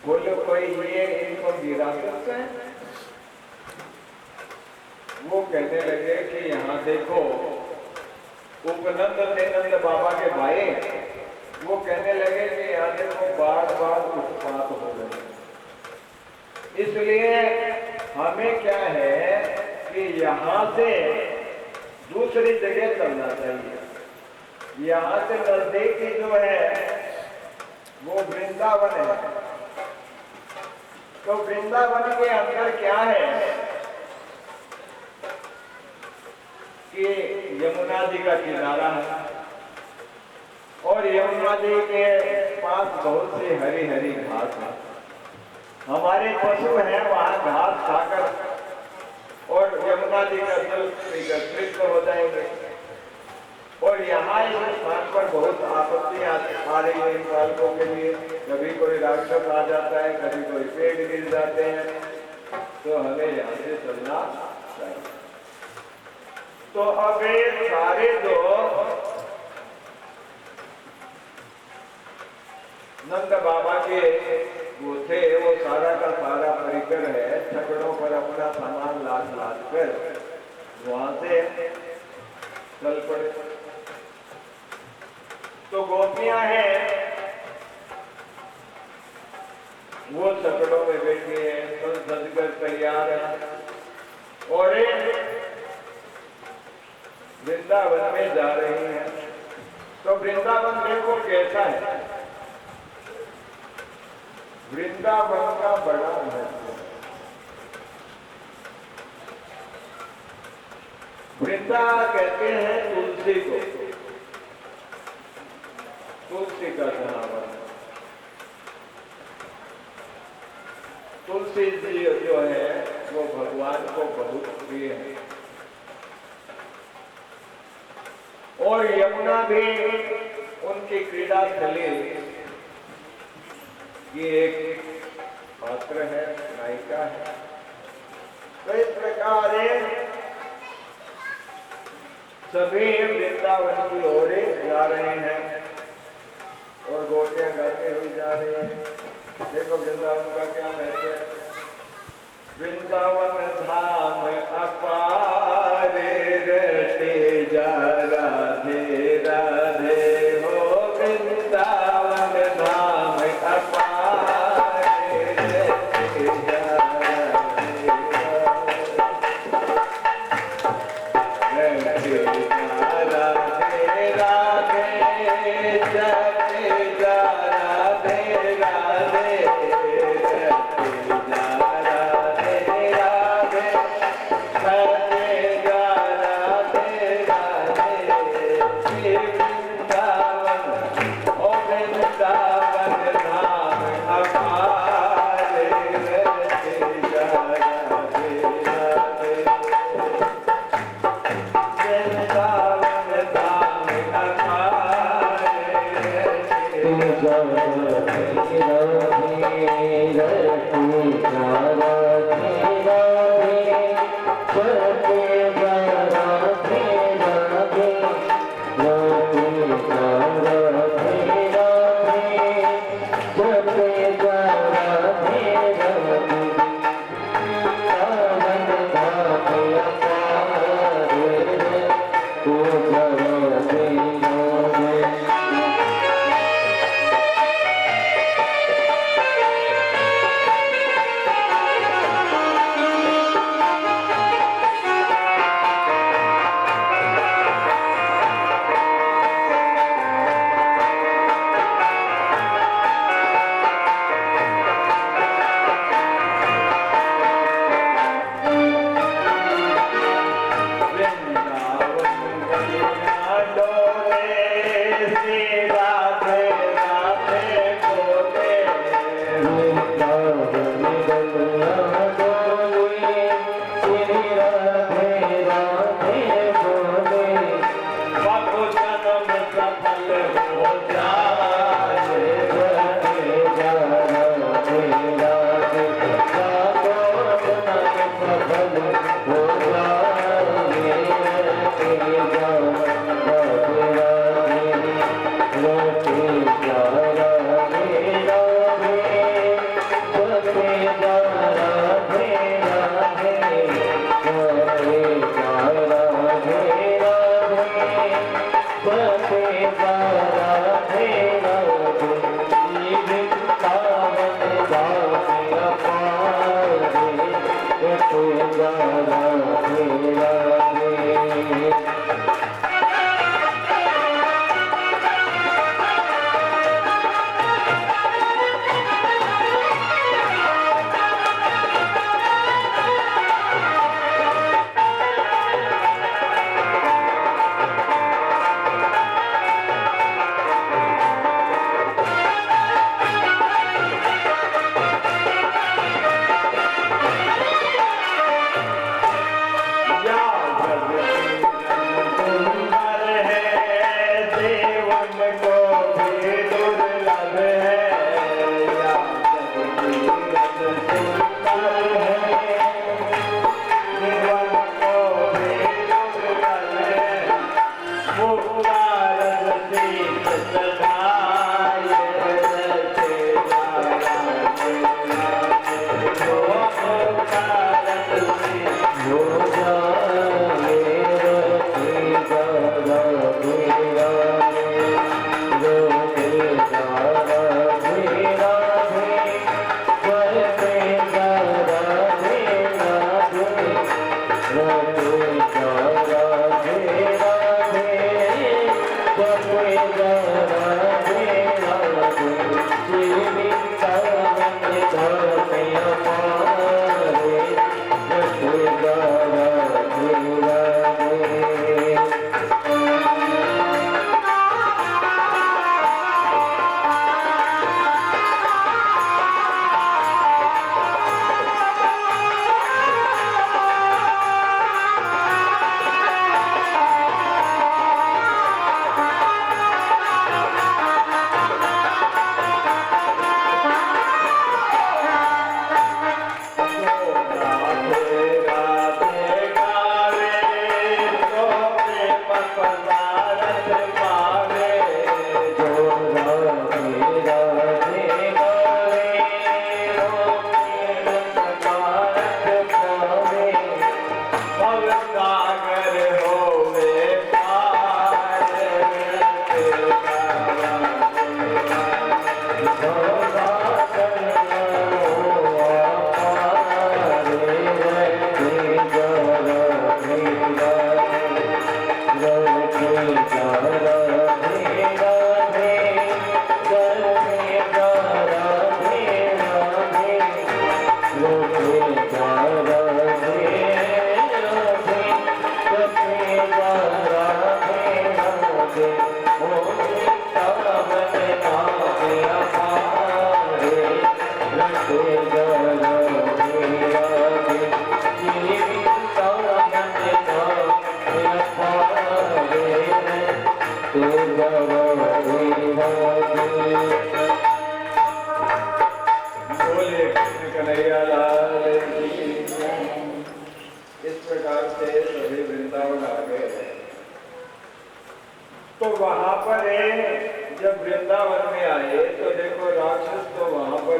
बोले कोई ये इनको गिरा सकते हैं? वो कहने लगे कि यहाँ देखो, उपनंद नंद बाबा के भाई वो कहने लगे कि यहाँ देखो बार बार उत्पात हो रहे, इसलिए हमें क्या है कि यहाँ से दूसरी जगह चलना चाहिए। यहाँ से नजदीकी जो है वो वृंदावन है। तो वृंदावन के अंदर क्या है कि यमुना जी का किनारा है और यमुना जी के पास बहुत सी हरी हरी घास है। हमारे पशु हैं वहां घास खाकर और यमुना जी का जल एकत्रित हो जाएंगे। और यहाँ इस स्थान पर बहुत आपत्ति आ रही है इन बालकों के लिए। कभी कोई राक्षस आ जाता है, कभी कोई पेड़ गिर जाते हैं, तो हमें यहाँ से चलना चाहिए। तो अब सारे जो नंद बाबा के वो थे, वो सारा का सारा परिकर है, छकड़ों पर अपना सामान लाद लाद कर वहां से चल पड़े। तो गोपियां हैं वो छकड़ों में बैठी है, तो सजकर तैयार है और वृंदावन में जा रही हैं। तो वृंदावन देखो कैसा है, वृंदावन का बड़ा महत्व। वृंदा कहते हैं तुलसी को, तुलसी का जनावर। तुलसी जी जो है वो भगवान को बहुत प्रिय है। और यमुना भी उनकी क्रीड़ा स्थली की एक पात्र है, नायिका है। तो इस प्रकार सभी वृंदावन की ओर जा रहे हैं और गोटियां गाते हुए जा रहे हैं। देखो वृंदावन का क्या महत्व है। वृंदावन धाम अपारे रटे जा राधे राधे हो, वृंदावन धाम अपारे रटे जा राधे राधे राधे जपे जा राधे राधे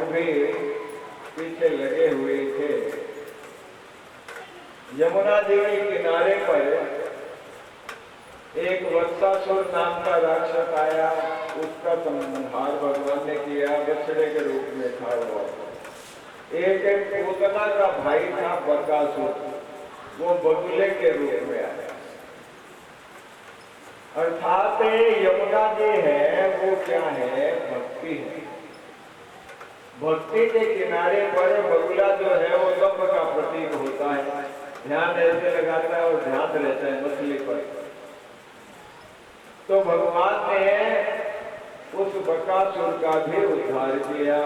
भी पीछे लगे हुए थे। यमुना जी के किनारे पर एक वत्सासुर नाम का राक्षस आया, उसका संहार भगवान ने किया, बछड़े के रूप में था वो। एक पूतना का भाई था बकासुर, वो बगुले के रूप में आया। अर्थात यमुना जी है वो क्या है, भक्ति है। भक्ति के किनारे पर बगुला जो है वो दम्भ का प्रतीक होता है, ध्यान ऐसे लगाता है और ध्यान रहता है मछली पर। तो भगवान ने उस बकासुर का भी उद्धार किया।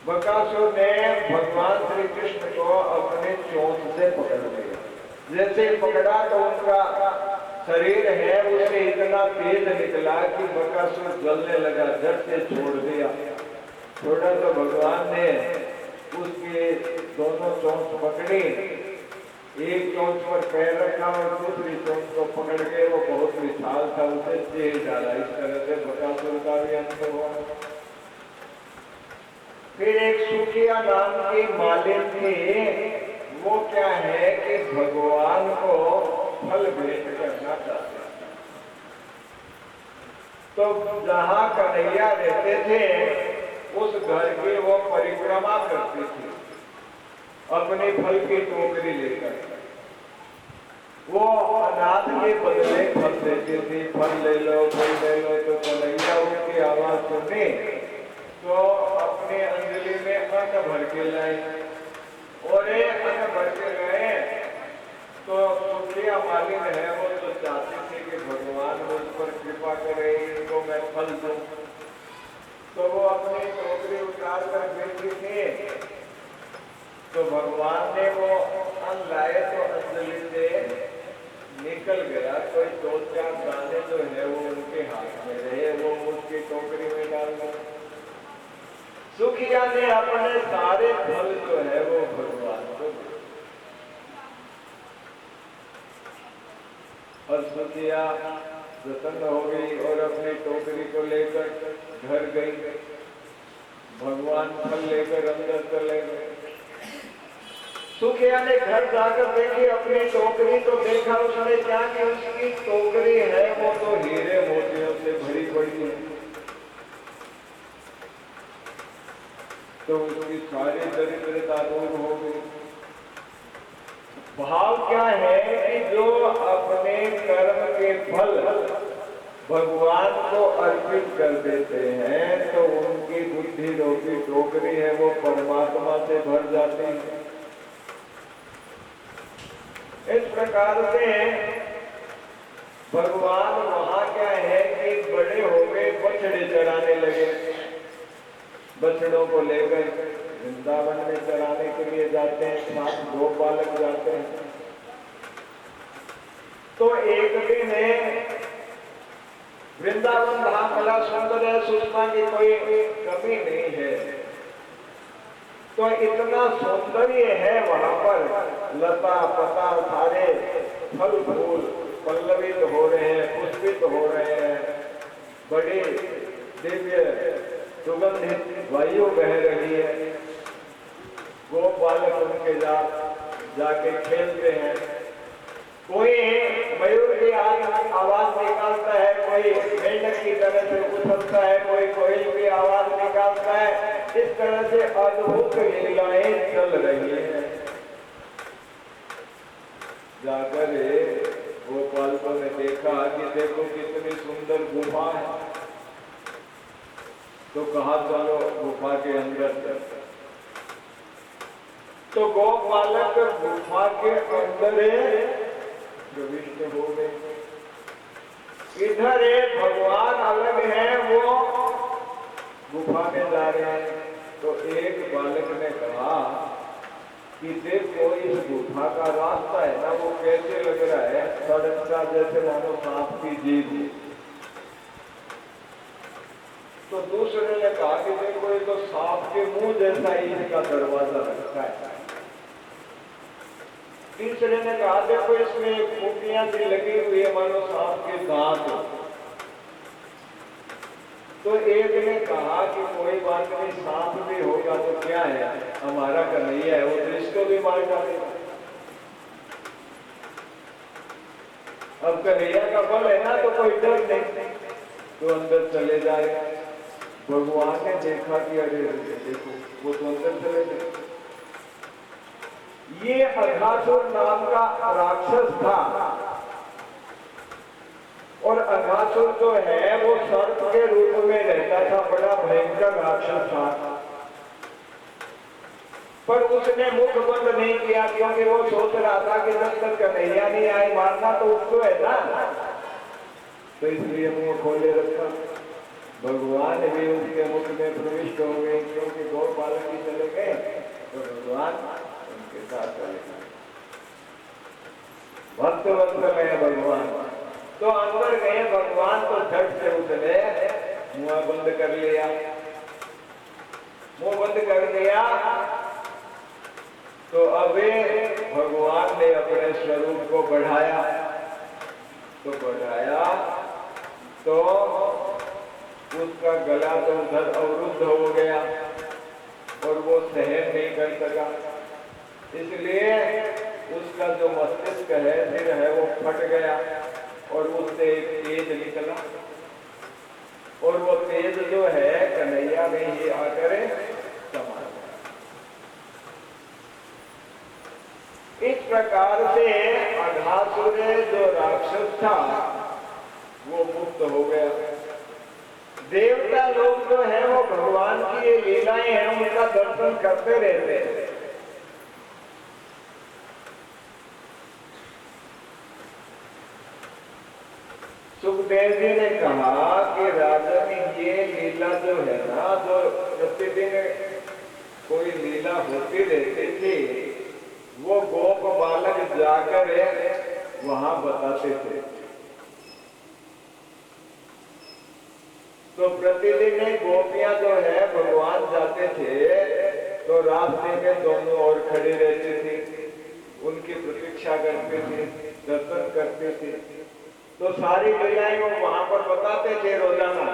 बकासुर ने भगवान श्री कृष्ण को अपने चोंच से पकड़ लिया। जैसे पकड़ा तो उनका शरीर है उसे इतना तेज निकला कि बकासुर जलने लगा, झट से छोड़ दिया। छोड़ा तो भगवान ने उसके दोनों चोंच पकड़ी, एक चोंच पर पैर रखा और दूसरी चोंच को पकड़ के, वो बहुत विशाल था, उसे तेज डाला। इस तरह से बकासुर का भी अंत हुआ। फिर एक सुखिया नाम की मालिन थी, वो क्या है कि भगवान को फल भेंट करना चाहते। तो जहाँ कन्हैया रहते थे उस घर की वो परिक्रमा करती थी अपनी फल की टोकरी लेकर। वो अनाथ के बदले फल देती थी, फल ले लो फल ले लो। तो कन्हैया उसकी आवाज सुनी तो अपने अंजलि में अन्न भर के लाए, और अन्न भर के गए। तो सुखिया मालिन है वो तो चाहती थी कि भगवान मुझ पर कृपा करे, इनको मैं फल दूं। तो वो अपनी टोकरी उतार कर बैठी थी, तो भगवान ने वो अन्न लाए तो अंजलि से निकल गया। कोई 2-4 दाने जो है वो उनके हाथ में रहे, वो उसकी टोकरी में डाल दिए। सुखिया ने अपने सारे फल जो है वो भगवान को दिए। और सुखिया प्रसन्न हो गई और अपनी टोकरी को लेकर घर गई। भगवान फल लेकर अंदर चले गए। सुखिया ने घर जाकर देखी अपनी टोकरी, तो देखा उसने क्या कि उसकी टोकरी है वो तो हीरे मोतियों से भरी पड़ी है। तो उसकी सारी दरिद्रता दूर हो गई। भाव क्या है कि जो अपने कर्म के फल भगवान को अर्पित कर देते हैं तो उनकी बुद्धि रूपी टोकरी है वो परमात्मा से भर जाती है। इस प्रकार से भगवान वहां क्या है कि बड़े हो गए, बछड़े चराने लगे। बछड़ों को लेकर वृंदावन में चराने के लिए जाते हैं, साथ 2 बालक जाते हैं। तो एक दिन वृंदावन धाम बड़ा सुंदर है, सुषमा की कोई कमी नहीं है। तो इतना सौंदर्य है वहां पर, लता पता सारे फल फूल पल्लवित हो रहे हैं, पुष्पित हो रहे हैं, बड़े दिव्य सुगंधित वायु बह रही है। वो बालक उनके जाके खेलते हैं। कोई मयूर की आवाज निकालता है, कोई मेंढक की तरह से उछलता है, कोई कोयल की आवाज निकालता है। इस तरह से अद्भुत लीलाएं चल रही है। जाकर वो बालकों ने देखा कि देखो कितनी सुंदर गुफा है। तो कहा चलो गुफा के अंदर चलते। तो गोपालक गुफा के अंदर प्रविष्ट हो गए। इधर भगवान अलग है, वो गुफा में जा रहे हैं। तो एक बालक ने कहा कि देखो इस गुफा का रास्ता है ना, वो कैसे लग रहा है, सड़क का जैसे मानो सांप की जीभ। तो दूसरे ने कहा कि देखो ये तो सांप के मुंह जैसा ही इसका दरवाजा रखा है। तीसरे ने कहा देखो इसमें खूंटियां सी लगी हुई है, मानो सांप के दांत। तो एक ने कहा कि कोई बात नहीं, सांप भी होगा तो क्या है, हमारा कन्हैया है, वो दृश्य को भी मार डालेगा। अब कन्हैया का बल है ना, तो कोई डर नहीं, तो अंदर चले जाएगा। भगवान ने देखा कि अरे देखो वो तो अंदर चले गए। ये अघासुर नाम का राक्षस था, और अघासुर जो है वो सर्प के रूप में रहता था, बड़ा भयंकर राक्षस था। पर उसने मुख बंद नहीं किया, क्योंकि वो सोच रहा था कि जब तक कन्हैया नहीं आए मारना तो उसको है ना, तो इसलिए मुंह खोले रखा। भगवान भी उसके मुख में प्रविष्ट हो गए, क्योंकि गौपालक ही चले गए तो भगवान उनके साथ चले गए। भक्त वक्त में भगवान तो अंदर गए, भगवान तो झट से उसने मुंह बंद कर लिया। मुंह बंद कर लिया तो अबे भगवान ने अपने स्वरूप को बढ़ाया, तो बढ़ाया तो उसका गला तो उधर अवरुद्ध हो गया और वो सहन नहीं कर सका, इसलिए उसका जो मस्तिष्क है, सिर है, वो फट गया और उससे एक तेज निकला, और वो तेज जो है कन्हैया में ही आकर समा गया। इस प्रकार से अघासुर जो राक्षस था वो मुक्त हो गया। देवता लोग जो है वो भगवान की ये लीलाएं हैं, उनका दर्शन करते रहते हैं। सुखदेव जी ने कहा कि राजन ये लीला जो है ना, जो प्रतिदिन कोई लीला होती रहती थी, वो गोप बालक जाकर वहां बताते थे। तो प्रतिदिन गोपियां जो है भगवान जाते थे तो रास्ते में दोनों ओर खड़ी रहती थी, उनकी प्रतीक्षा करते थे, दर्शन करते थे। तो सारी लीलाएं वो वहां पर बताते थे रोजाना,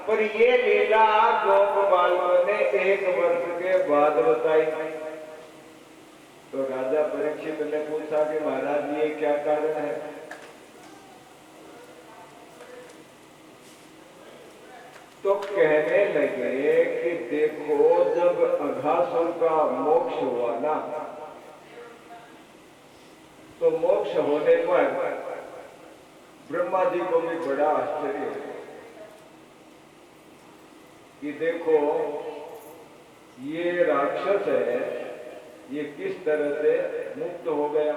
पर ये लीला गोप बालकों ने 1 वर्ष के बाद बताई। तो राजा परीक्षित ने पूछा कि महाराज ये क्या कारण है? तो कहने लगे कि देखो, जब अघासुर का मोक्ष हुआ ना, तो मोक्ष होने पर ब्रह्मा जी को भी बड़ा आश्चर्य हुआ कि देखो ये राक्षस है, ये किस तरह से मुक्त हो गया।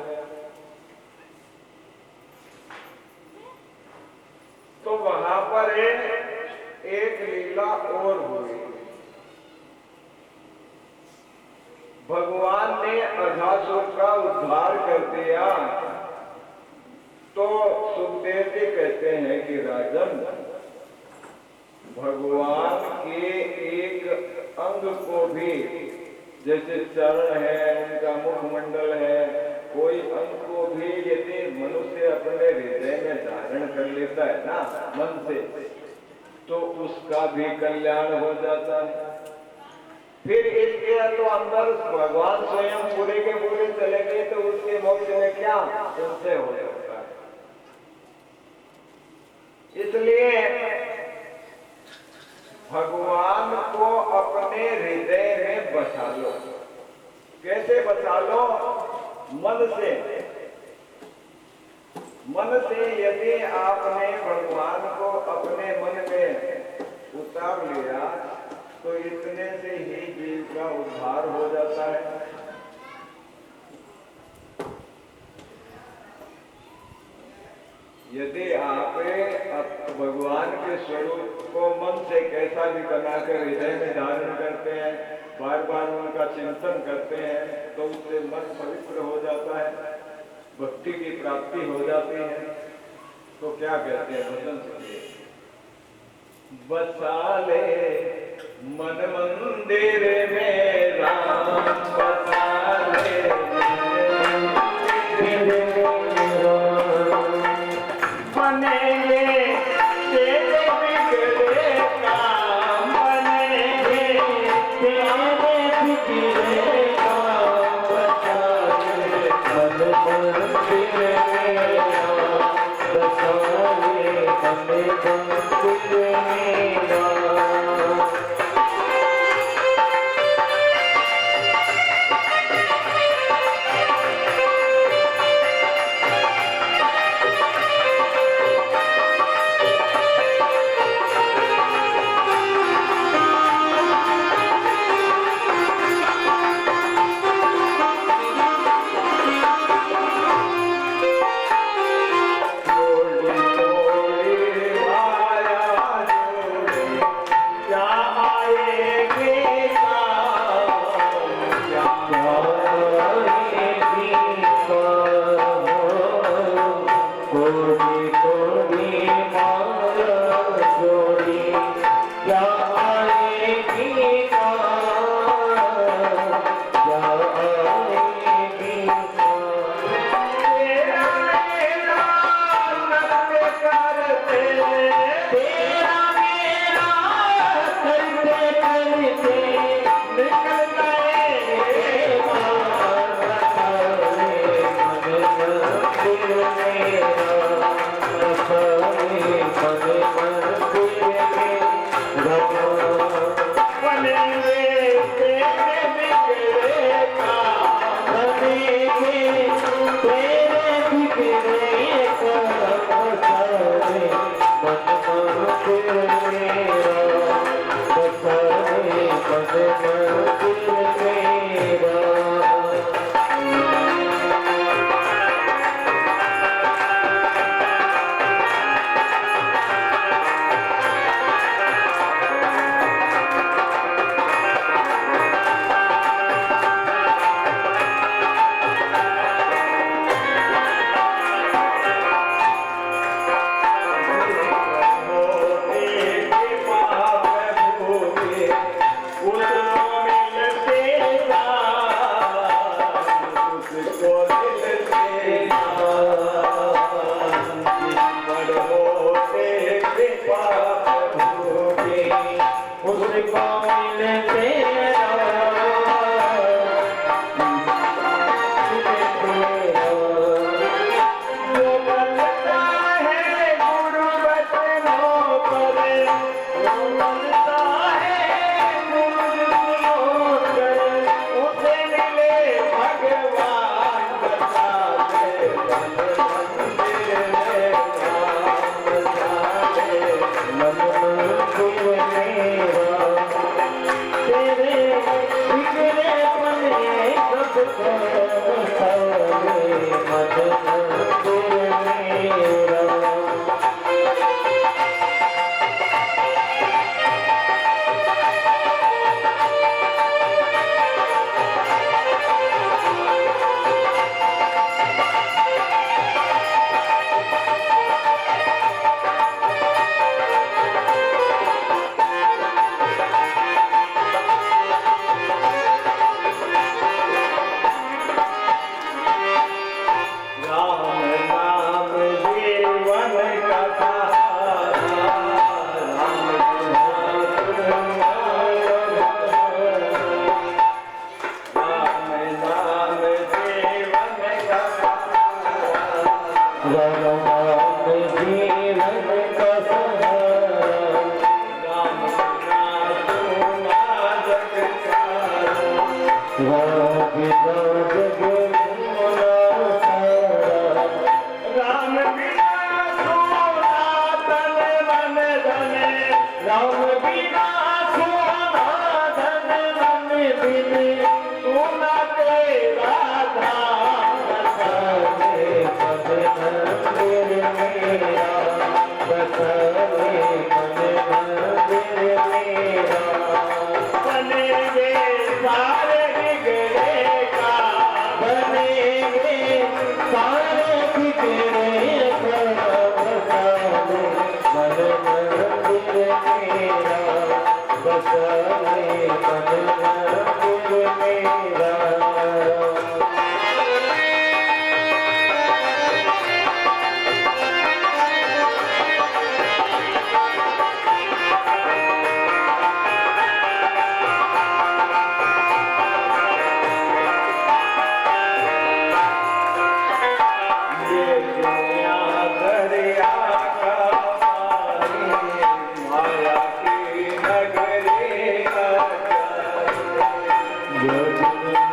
तो वहां पर एक लीला और हुई। भगवान ने अघासुर का उद्धार कर दिया। तो सुखदेव जी कहते हैं कि राजन, भगवान के एक अंग को भी, जैसे चरण है, उनका मुखमंडल है, कोई अंग को भी यदि मनुष्य अपने हृदय में धारण कर लेता है ना मन से, तो उसका भी कल्याण हो जाता है। फिर इसके तो अंदर भगवान स्वयं पूरे के पूरे चले गए, तो उसके मोक्ष में क्या उनसे हो सकता है। इसलिए भगवान को अपने हृदय में बसा लो। कैसे बसा लो? मन से। मन से यदि आपने भगवान को अपने मन में उतार लिया, तो इतने से ही जीव का उद्धार हो जाता है। यदि आप भगवान के स्वरूप को मन से कैसा भी बनाकर हृदय में धारण करते हैं, बार बार उनका चिंतन करते हैं, तो उससे मन पवित्र हो जाता है, भक्ति की प्राप्ति हो जाती है। तो क्या कहते हैं भजन सुनिए, बसा ले मन मंदिर में राम, बसा ले बनेंगे तेरे बिगड़े काम। Good.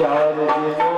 चार दिन